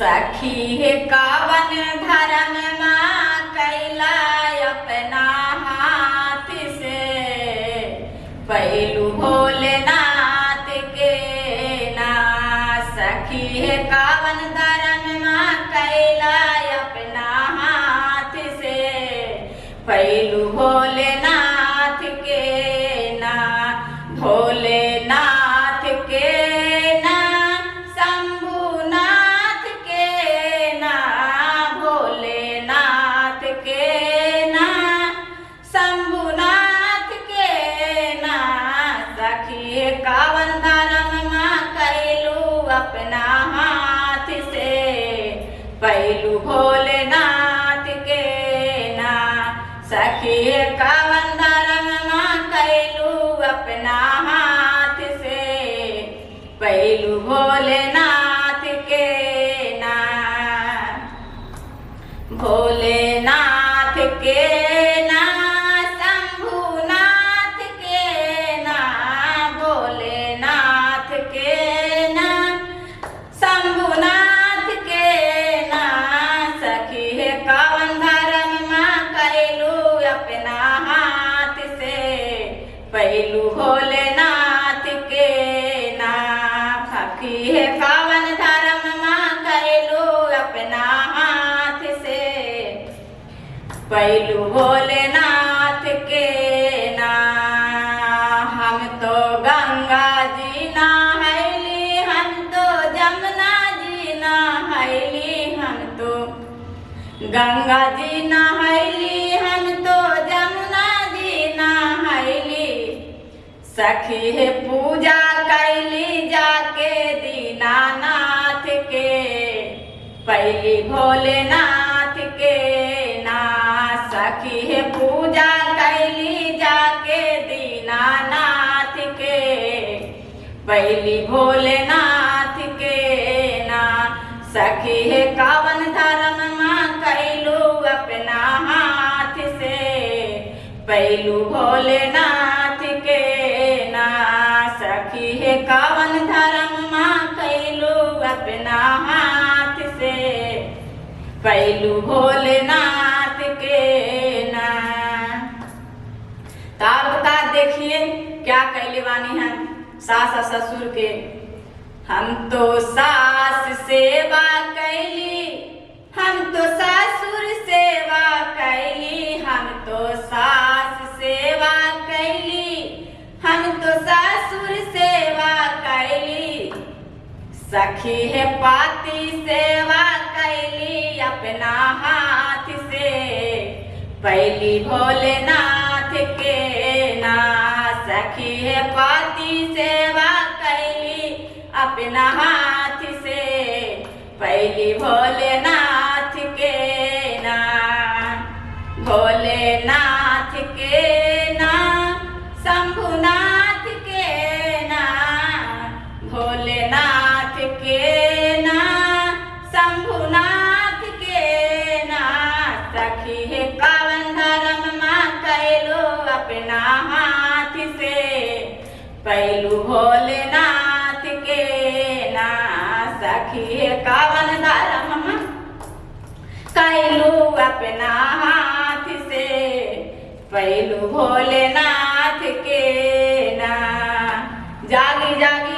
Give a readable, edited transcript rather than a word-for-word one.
सखी हे कावन धर्म माँ कैला अपना हाथ से, पहलू भोलेनाथ के ना। सखी हे कावन धर्म माँ कैला अपना हाथ से, पहलू भोलेनाथ के ना। भोलेनाथ के ना, शंभुनाथ के ना, भोलेनाथ के ना, शंभुनाथ के ना। सखी कावन धर्म माँ कैलू अपना हाथ से, पहलू भोलेनाथ के ना। सखी कावन धर्म माँ कैलू अपना हाथ से, पहलू भोलेनाथ के ना। भोलेनाथ के ना, शंभुनाथ के ना, भोलेनाथ के ना, शंभुनाथ के ना। सखी कावन धर्म माँ कैलू अपना हाथ से, पहलू भोलेनाथ के ना। सखी कावन धर्म माँ कैलू अपना हाथ से, पहलू भोलेनाथ के ना। हम तो गंगा जी नहैली, हम तो जमुना जी नहैली, हम तो गंगा जी नहैली, हम तो जमुना जी नहैली। सखी है पूजा कैली जाके दीनानाथ के, पहली भोलेनाथ के ना। सखी है पूजा कैली जाके दीनानाथ के, पहली भोलेनाथ के ना। सखी है कावन धर्म माँ कैलू अपना हाथ से, पहलू भोलेनाथ के ना। सखी है कावन धर्म माँ कैलू अपना हाथ से, पहलू भोलेनाथ के ना। तब का देखिए क्या कैले बानी हम सास और ससुर के। हम तो सास सेवा कैली, हम तो ससुर सेवा कैली, हम तो सास सेवा कैली, हम तो ससुर सेवा कैली। सखी है पाती सेवा कैली अपना हाथ से, पहली भोलेनाथ के ना। सखी है पाती सेवा कैली अपना हाथ से, पहली भोलेनाथ के ना। भोलेनाथ के ना, शंभुनाथ के ना, भोलेनाथ के ना, शंभुनाथ के ना। सखी है कावन धर्म माँ कैलो अपना हाथ से, पहलू भोलेनाथ के ना। सखी है कावन धर्म माँ कैलू अपना हाथ से, पहलू भोलेनाथ के ना। जागी जागी